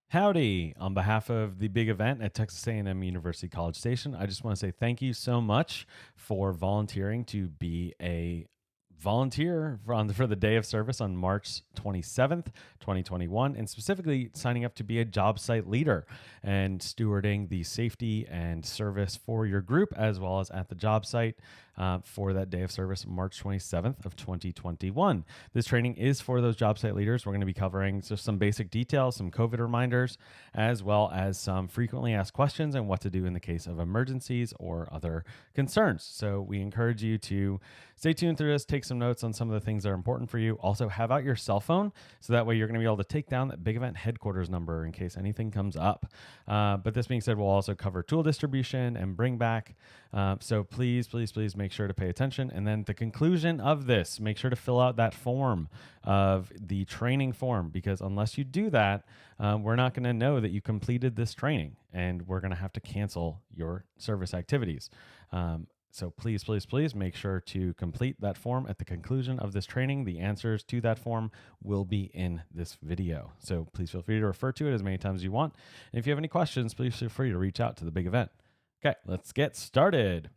Howdy. On behalf of the big event at Texas A&M University College Station, I just want to say thank you so much for volunteering to be a volunteer for the day of service on March 27th, 2021, and specifically signing up to be a job site leader and stewarding the safety and service for your group as well as at the job site for that day of service, March 27th of 2021. This training is for those job site leaders. We're going to be covering just some basic details, some COVID reminders, as well as some frequently asked questions and what to do in the case of emergencies or other concerns. So we encourage you to stay tuned through this, take some notes on some of the things that are important for you. Also, have out your cell phone so that way you're going to be able to take down that big event headquarters number in case anything comes up. But this being said, we'll also cover tool distribution and bring back. So please make sure to pay attention. And then the conclusion of this, make sure to fill out that form of the training form, because unless you do that, we're not going to know that you completed this training and we're going to have to cancel your service activities. So please make sure to complete that form at the conclusion of this training. The answers to that form will be in this video. So please feel free to refer to it as many times as you want. And if you have any questions, please feel free to reach out to the big event. Okay, let's get started.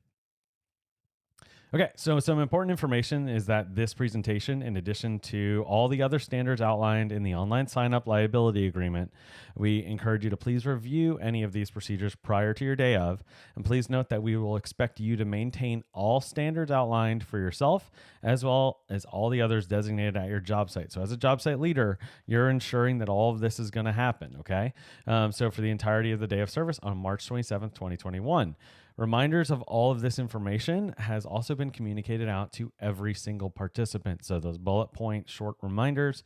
Okay, so some important information is that this presentation, in addition to all the other standards outlined in the online sign-up liability agreement, we encourage you to please review any of these procedures prior to your day of, and please note that we will expect you to maintain all standards outlined for yourself, as well as all the others designated at your job site. So as a job site leader, you're ensuring that all of this is going to happen, okay? So for the entirety of the day of service on March 27th, 2021. Reminders of all of this information has also been communicated out to every single participant. So those bullet point short reminders,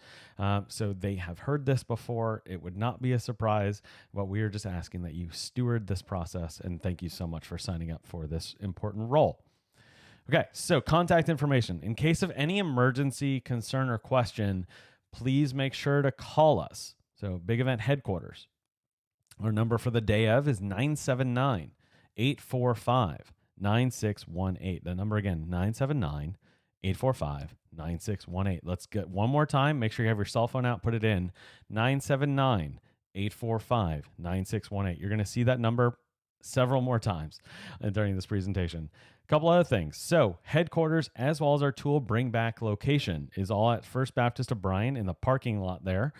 so they have heard this before. It would not be a surprise, but we are just asking that you steward this process, and thank you so much for signing up for this important role. Okay, so contact information. In case of any emergency, concern, or question, please make sure to call us. So Big Event Headquarters. Our number for the day of is 979 845 9618. The number again, 979 845 9618. Let's get one more time. Make sure you have your cell phone out, put it in 979 845 9618. You're going to see that number several more times during this presentation. A couple other things. So headquarters, as well as our tool bring back location, is all at First Baptist of Bryan in the parking lot there,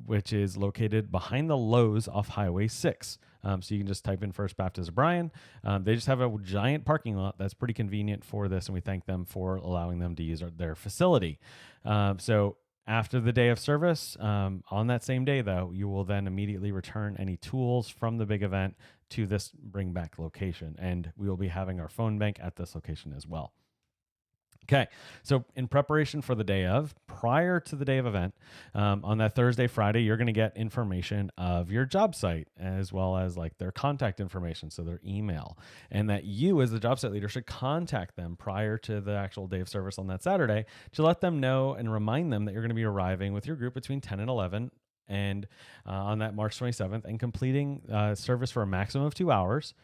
which is located behind the Lowe's off Highway 6. So you can just type in First Baptist of Bryan. They just have a giant parking lot that's pretty convenient for this, and we thank them for allowing them to use their facility. So after the day of service, on that same day, though, you will then immediately return any tools from the big event to this bring back location, and we will be having our phone bank at this location as well. Okay, so in preparation for the day of, prior to the day of event, on that Thursday, Friday, you're going to get information of your job site as well as like their contact information, so their email, and that you as the job site leader should contact them prior to the actual day of service on that Saturday to let them know and remind them that you're going to be arriving with your group between 10 and 11 and on that March 27th and completing service for a maximum of 2 hours,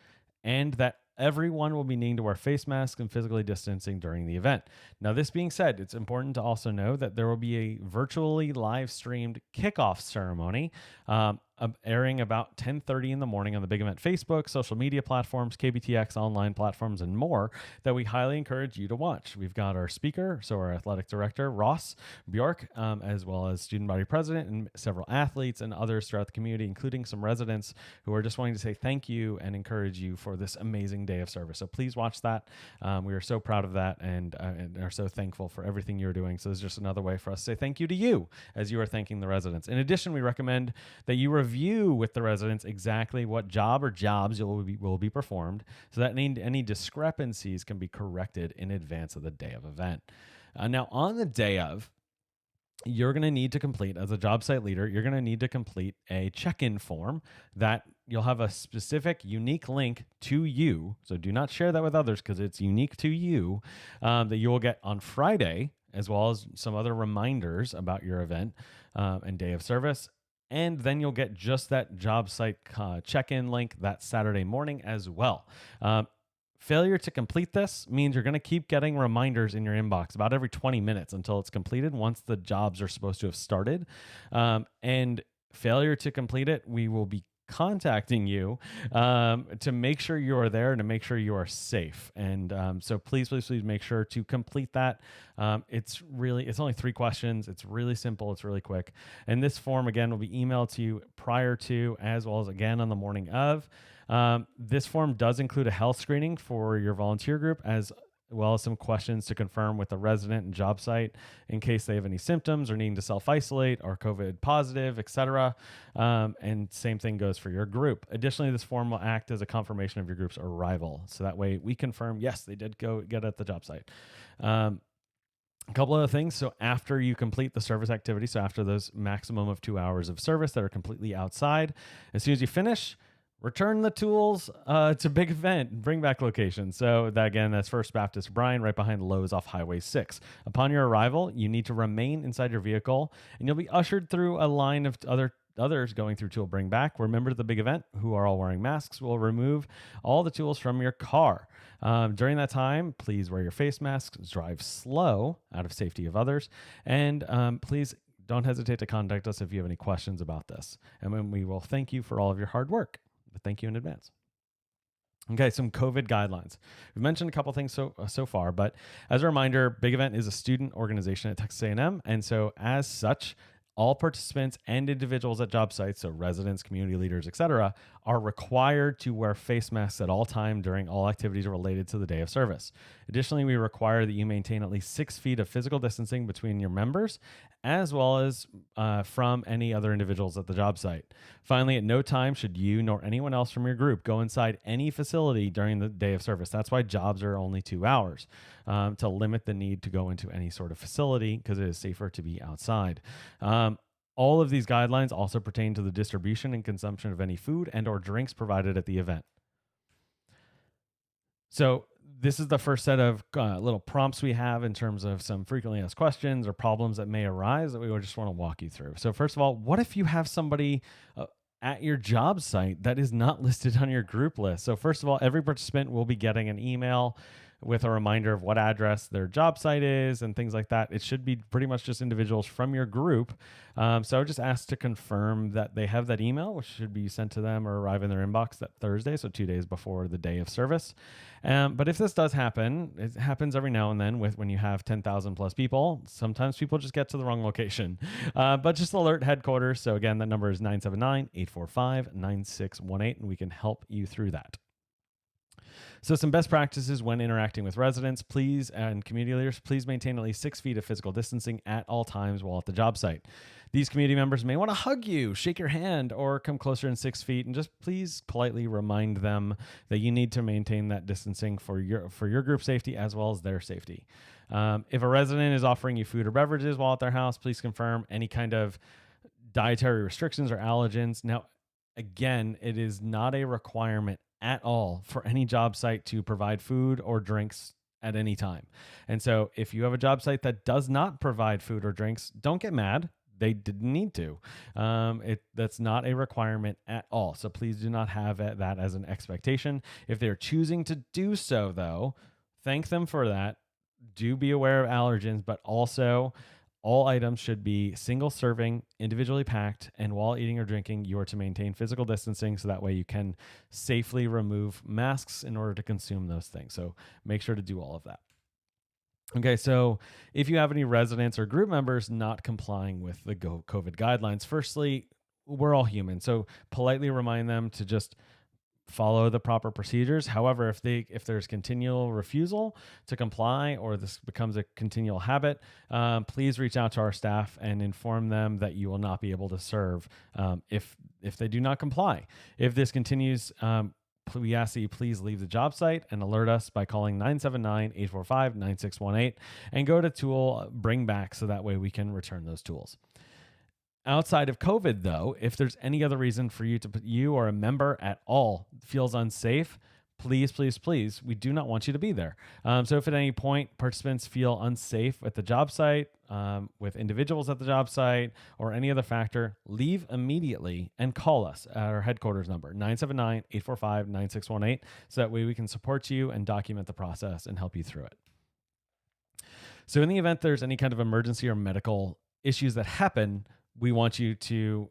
and that everyone will be needing to wear face masks and physically distancing during the event. Now, this being said, it's important to also know that there will be a virtually live streamed kickoff ceremony airing about 10:30 in the morning on the Big Event Facebook, social media platforms, KBTX online platforms, and more that we highly encourage you to watch. We've got our speaker, so our athletic director, Ross Bjork, as well as student body president and several athletes and others throughout the community, including some residents who are just wanting to say thank you and encourage you for this amazing day of service. So please watch that. We are so proud of that and are so thankful for everything you're doing. So it's just another way for us to say thank you to you as you are thanking the residents. In addition, we recommend that you review with the residents exactly what job or jobs will be performed so that any discrepancies can be corrected in advance of the day of event. Now, on the day of, you're going to need to complete, as a job site leader, you're going to need to complete a check-in form that you'll have a specific, unique link to you. So do not share that with others because it's unique to you, that you will get on Friday, as well as some other reminders about your event and day of service. And then you'll get just that job site check-in link that Saturday morning as well. Failure to complete this means you're going to keep getting reminders in your inbox about every 20 minutes until it's completed once the jobs are supposed to have started. And Failure to complete it, we will be contacting you to make sure you are there and to make sure you are safe. And so please make sure to complete that. It's only 3 questions. It's really simple. It's really quick. And this form, again, will be emailed to you prior to, as well as again on the morning of. This form does include a health screening for your volunteer group, as well as some questions to confirm with the resident and job site in case they have any symptoms or needing to self-isolate or COVID positive, etc. And same thing goes for your group. Additionally, this form will act as a confirmation of your group's arrival. So that way we confirm, yes, they did go get at the job site. A couple other things. So after you complete the service activity, so after those maximum of 2 hours of service that are completely outside, as soon as you finish, return the tools to Big Event, bring back location. So that, again, that's First Baptist Bryan, right behind Lowe's off Highway 6. Upon your arrival, you need to remain inside your vehicle, and you'll be ushered through a line of others going through tool bring back, where members of the Big Event, who are all wearing masks, will remove all the tools from your car. During that time, please wear your face masks, drive slow out of safety of others, and please don't hesitate to contact us if you have any questions about this. And then we will thank you for all of your hard work. But thank you in advance. Okay, some COVID guidelines. We've mentioned a couple things so far, but as a reminder, Big Event is a student organization at Texas A&M, and so as such, all participants and individuals at job sites, so residents, community leaders, etc., are required to wear face masks at all time during all activities related to the day of service. Additionally, we require that you maintain at least 6 feet of physical distancing between your members, as well as from any other individuals at the job site. Finally, at no time should you nor anyone else from your group go inside any facility during the day of service. That's why jobs are only 2 hours, to limit the need to go into any sort of facility, because it is safer to be outside. All of these guidelines also pertain to the distribution and consumption of any food and or drinks provided at the event. So this is the first set of little prompts we have in terms of some frequently asked questions or problems that may arise that we would just want to walk you through. So first of all, what if you have somebody at your job site that is not listed on your group list? So first of all, every participant will be getting an email with a reminder of what address their job site is and things like that. It should be pretty much just individuals from your group. So I would just ask to confirm that they have that email, which should be sent to them or arrive in their inbox that Thursday, so 2 days before the day of service. But if this does happen, it happens every now and then when you have 10,000 plus people. Sometimes people just get to the wrong location. But just alert headquarters. So again, that number is 979-845-9618, and we can help you through that. So some best practices when interacting with residents, please, and community leaders, please maintain at least 6 feet of physical distancing at all times while at the job site. These community members may want to hug you, shake your hand, or come closer than 6 feet, and just please politely remind them that you need to maintain that distancing for your group safety as well as their safety. If a resident is offering you food or beverages while at their house, please confirm any kind of dietary restrictions or allergens. Now, again, it is not a requirement at all for any job site to provide food or drinks at any time. And so if you have a job site that does not provide food or drinks, don't get mad. They didn't need to. That's not a requirement at all. So please do not have that as an expectation. If they're choosing to do so, though, thank them for that. Do be aware of allergens, but also all items should be single serving, individually packed, and while eating or drinking, you are to maintain physical distancing so that way you can safely remove masks in order to consume those things. So make sure to do all of that. Okay, so if you have any residents or group members not complying with the COVID guidelines, firstly, we're all human. So politely remind them to just follow the proper procedures. However, if there's continual refusal to comply or this becomes a continual habit, please reach out to our staff and inform them that you will not be able to serve if they do not comply. If this continues, we ask that you please leave the job site and alert us by calling 979-845-9618 and go to tool bring back so that way we can return those tools. Outside of COVID, though, if there's any other reason for you or a member at all feels unsafe, please, we do not want you to be there. So if at any point participants feel unsafe at the job site, with individuals at the job site, or any other factor, leave immediately and call us at our headquarters number, 979-845-9618, so that way we can support you and document the process and help you through it. So in the event there's any kind of emergency or medical issues that happen, we want you to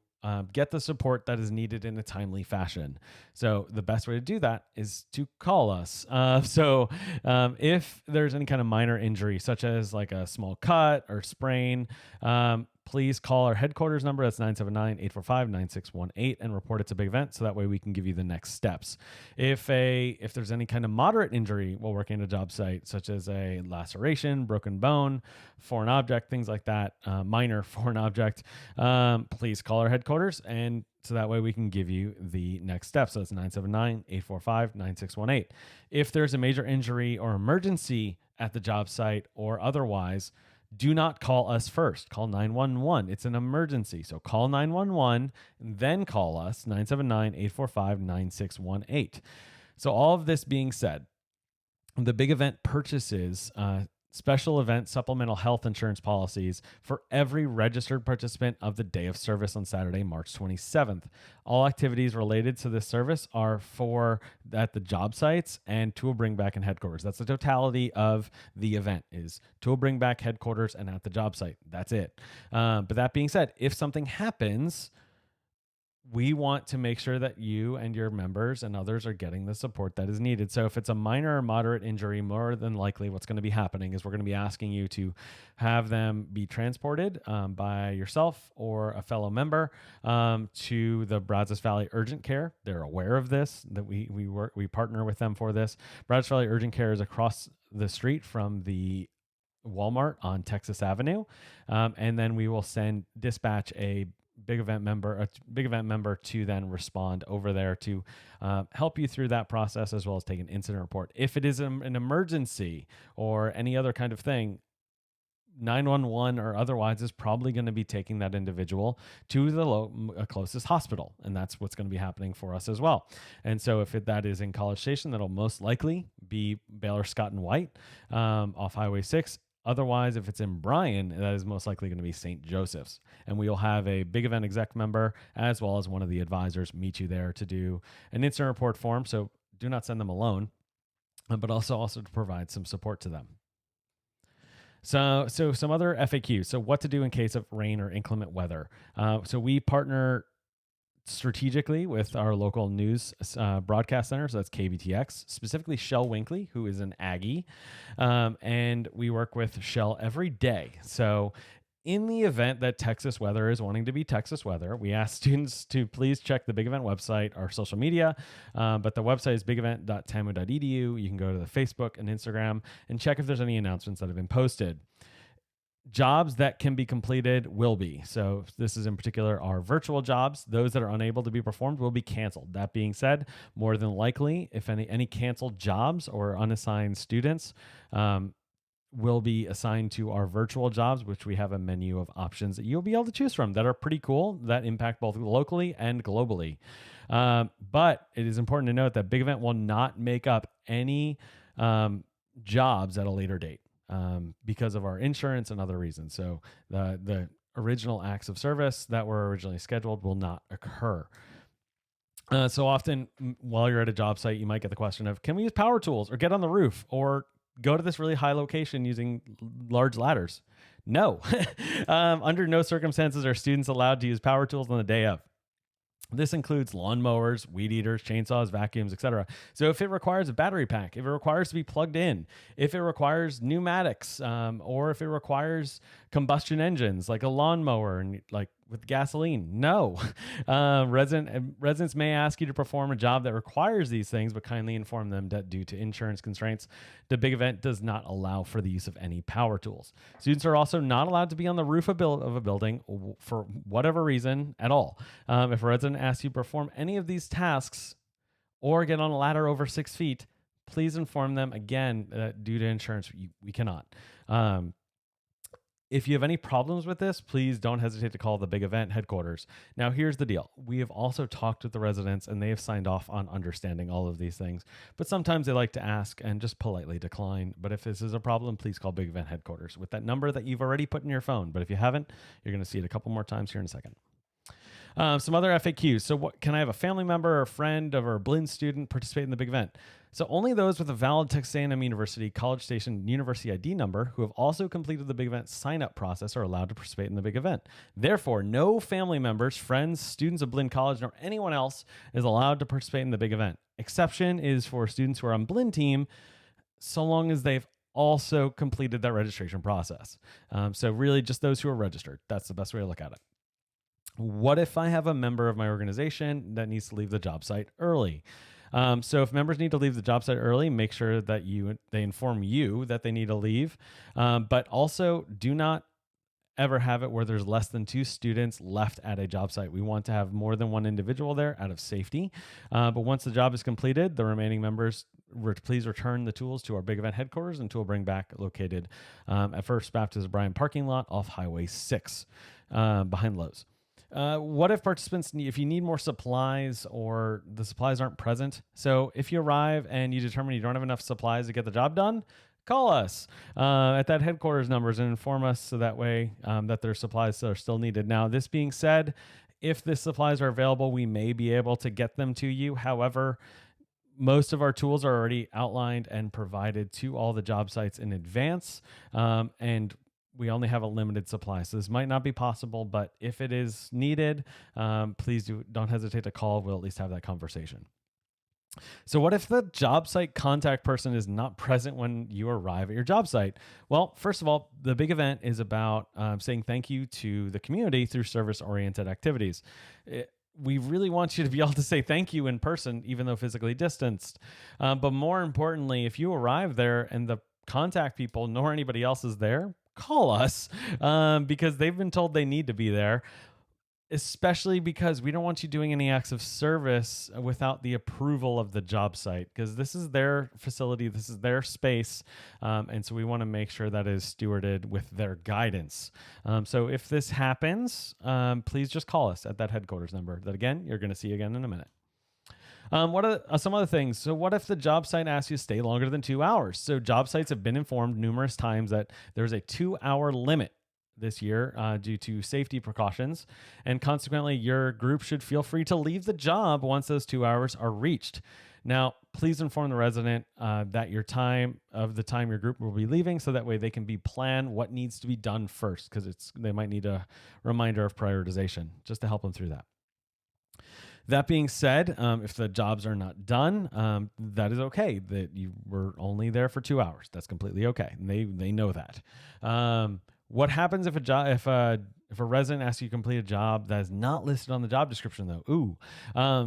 get the support that is needed in a timely fashion. So the best way to do that is to call us. If there's any kind of minor injury, such as like a small cut or sprain, please call our headquarters number. That's 979-845-9618 and report it to Big Event. So that way we can give you the next steps. If there's any kind of moderate injury while working at a job site, such as a laceration, broken bone, foreign object, things like that, minor foreign object, please call our headquarters, and so that way we can give you the next steps. So it's 979-845-9618. If there's a major injury or emergency at the job site or otherwise, do not call us first. Call 911. It's an emergency. So call 911, then call us, 979-845-9618. So all of this being said, the Big Event purchases special event supplemental health insurance policies for every registered participant of the day of service on Saturday, March 27th. All activities related to this service are for at the job sites and Tool Bring Back and headquarters. That's the totality of the event, is Tool Bring Back, headquarters, and at the job site. That's it. But that being said, if something happens, we want to make sure that you and your members and others are getting the support that is needed. So if it's a minor or moderate injury, more than likely what's going to be happening is we're going to be asking you to have them be transported by yourself or a fellow member to the Brazos Valley Urgent Care. They're aware of this, that we partner with them for this. Brazos Valley Urgent Care is across the street from the Walmart on Texas Avenue. And then we will dispatch a Big Event member to then respond over there to help you through that process, as well as take an incident report. If it is an emergency or any other kind of thing, 911 or otherwise is probably going to be taking that individual to the closest hospital. And that's what's going to be happening for us as well. And so if that is in College Station, that'll most likely be Baylor Scott and White off Highway 6. Otherwise, if it's in Bryan, that is most likely going to be St. Joseph's. And we'll have a Big Event exec member as well as one of the advisors meet you there to do an incident report form. So do not send them alone, but also to provide some support to them. So some other FAQs. So what to do in case of rain or inclement weather. So we partner strategically with our local news broadcast center. So that's KBTX, specifically Shell Winkley, who is an Aggie. And we work with Shell every day. So in the event that Texas weather is wanting to be Texas weather, we ask students to please check the Big Event website, our social media. But the website is BigEvent.tamu.edu. You can go to the Facebook and Instagram and check if there's any announcements that have been posted. Jobs that can be completed will be. So this is in particular our virtual jobs. Those that are unable to be performed will be canceled. That being said, more than likely, if any canceled jobs or unassigned students will be assigned to our virtual jobs, which we have a menu of options that you'll be able to choose from that are pretty cool, that impact both locally and globally. But it is important to note that Big Event will not make up any jobs at a later date. Because of our insurance and other reasons. So the original acts of service that were originally scheduled will not occur. So often while you're at a job site, you might get the question of, can we use power tools or get on the roof or go to this really high location using large ladders? No. Under no circumstances are students allowed to use power tools on the day of. This includes lawnmowers, weed eaters, chainsaws, vacuums, etc. So if it requires a battery pack, if it requires to be plugged in, if it requires pneumatics, or if it requires combustion engines like a lawnmower and like with gasoline, no. Residents may ask you to perform a job that requires these things, but kindly inform them that due to insurance constraints, the Big Event does not allow for the use of any power tools. Students are also not allowed to be on the roof of a building for whatever reason at all. If a resident asks you to perform any of these tasks or get on a ladder over 6 feet, please inform them again that due to insurance, we cannot. If you have any problems with this, please don't hesitate to call the Big Event headquarters. Now, here's the deal. We have also talked with the residents and they have signed off on understanding all of these things. But sometimes they like to ask and just politely decline. But if this is a problem, please call Big Event headquarters with that number that you've already put in your phone. But if you haven't, you're going to see it a couple more times here in a second. Some other FAQs. So, what can I have a family member or a friend or a Blinn student participate in the big event? So, only those with a valid Texas A&M University College Station University ID number who have also completed the big event sign-up process are allowed to participate in the big event. Therefore, no family members, friends, students of Blinn College, nor anyone else is allowed to participate in the big event. Exception is for students who are on Blinn team, so long as they've also completed that registration process. So, really, just those who are registered. That's the best way to look at it. What if I have a member of my organization that needs to leave the job site early? So if members need to leave the job site early, make sure that they inform you that they need to leave. But also do not ever have it where there's less than 2 students left at a job site. We want to have more than 1 individual there out of safety. But once the job is completed, the remaining members please return the tools to our big event headquarters and tool bring back located at First Baptist Bryan parking lot off Highway 6 behind Lowe's. What if participants if you need more supplies or the supplies aren't present? So if you arrive and you determine you don't have enough supplies to get the job done, call us at that headquarters numbers and inform us so that way that their supplies are still needed. Now, this being said, if the supplies are available, we may be able to get them to you. However, most of our tools are already outlined and provided to all the job sites in advance, and we only have a limited supply. So this might not be possible, but if it is needed, please don't hesitate to call. We'll at least have that conversation. So what if the job site contact person is not present when you arrive at your job site? Well, first of all, the big event is about saying thank you to the community through service-oriented activities. We really want you to be able to say thank you in person, even though physically distanced. But more importantly, if you arrive there and the contact people nor anybody else is there, call us because they've been told they need to be there, especially because we don't want you doing any acts of service without the approval of the job site, because this is their facility, this is their space, and so we want to make sure that is stewarded with their guidance. So if this happens, please just call us at that headquarters number that, again, you're going to see again in a minute. What are some other things? So what if the job site asks you to stay longer than 2 hours? So job sites have been informed numerous times that there's a 2-hour limit this year due to safety precautions, and consequently your group should feel free to leave the job once those 2 hours are reached. Now, please inform the resident that your time your group will be leaving, so that way they can plan what needs to be done first, because they might need a reminder of prioritization just to help them through that. That being said, if the jobs are not done, that is okay. That you were only there for 2 hours. That's completely okay. And they know that. What happens if a resident asks you to complete a job that is not listed on the job description, though?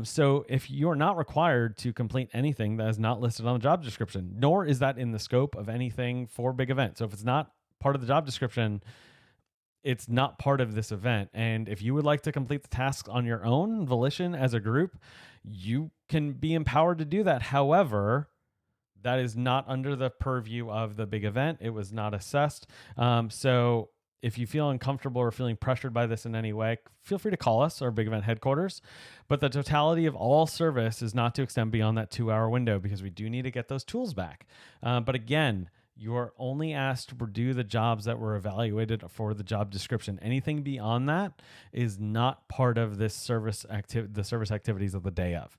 So if you're not required to complete anything that is not listed on the job description, nor is that in the scope of anything for big event. So if it's not part of the job description, it's not part of this event. And if you would like to complete the tasks on your own volition as a group, you can be empowered to do that. However, that is not under the purview of the big event. It was not assessed. So if you feel uncomfortable or feeling pressured by this in any way, feel free to call us or Big Event headquarters. But the totality of all service is not to extend beyond that 2-hour window, because we do need to get those tools back. But again, you are only asked to do the jobs that were evaluated for the job description. Anything beyond that is not part of this the service activities of the day of.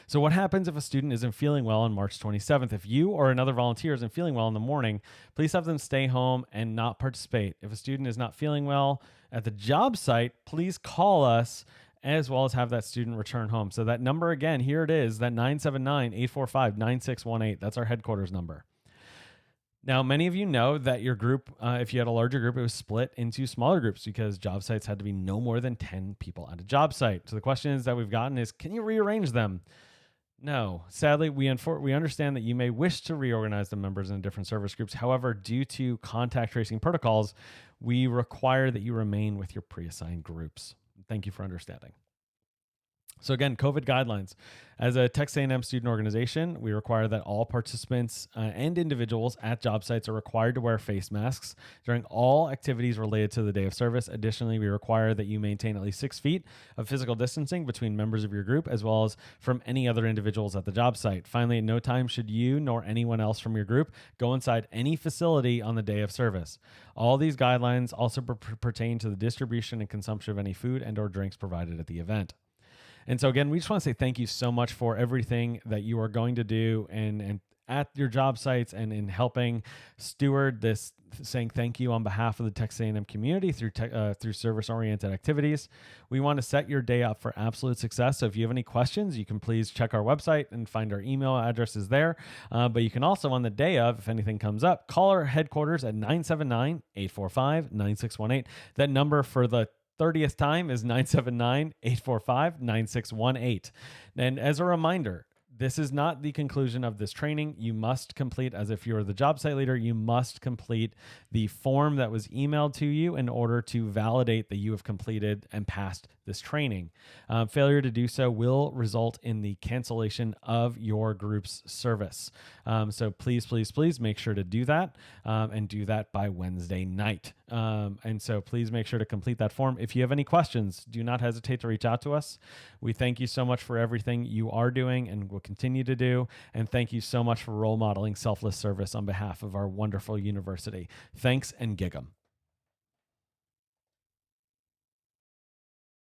So what happens if a student isn't feeling well on March 27th? If you or another volunteer isn't feeling well in the morning, please have them stay home and not participate. If a student is not feeling well at the job site, please call us, as well as have that student return home. So that number, again, here it is, that 979-845-9618. That's our headquarters number. Now, many of you know that your group, if you had a larger group, it was split into smaller groups because job sites had to be no more than 10 people at a job site. So the questions that we've gotten is, can you rearrange them? No. Sadly, we understand that you may wish to reorganize the members in different service groups. However, due to contact tracing protocols, we require that you remain with your pre-assigned groups. Thank you for understanding. So again, COVID guidelines. As a Texas A&M student organization, we require that all participants and individuals at job sites are required to wear face masks during all activities related to the day of service. Additionally, we require that you maintain at least 6 feet of physical distancing between members of your group as well as from any other individuals at the job site. Finally, at no time should you nor anyone else from your group go inside any facility on the day of service. All these guidelines also pertain to the distribution and consumption of any food and or drinks provided at the event. And so again, we just want to say thank you so much for everything that you are going to do and at your job sites and in helping steward this, saying thank you on behalf of the Texas A&M community through service-oriented activities. We want to set your day up for absolute success. So if you have any questions, you can please check our website and find our email addresses there. But you can also, on the day of, if anything comes up, call our headquarters at 979-845-9618. That number for the 30th time is 979-845-9618. And as a reminder, this is not the conclusion of this training. You must complete, as if you're the job site leader, you must complete the form that was emailed to you in order to validate that you have completed and passed this training. Failure to do so will result in the cancellation of your group's service. So please, please, please make sure to do that and do that by Wednesday night. And so please make sure to complete that form. If you have any questions, do not hesitate to reach out to us. We thank you so much for everything you are doing and will continue to do. And thank you so much for role modeling selfless service on behalf of our wonderful university. Thanks and gig 'em.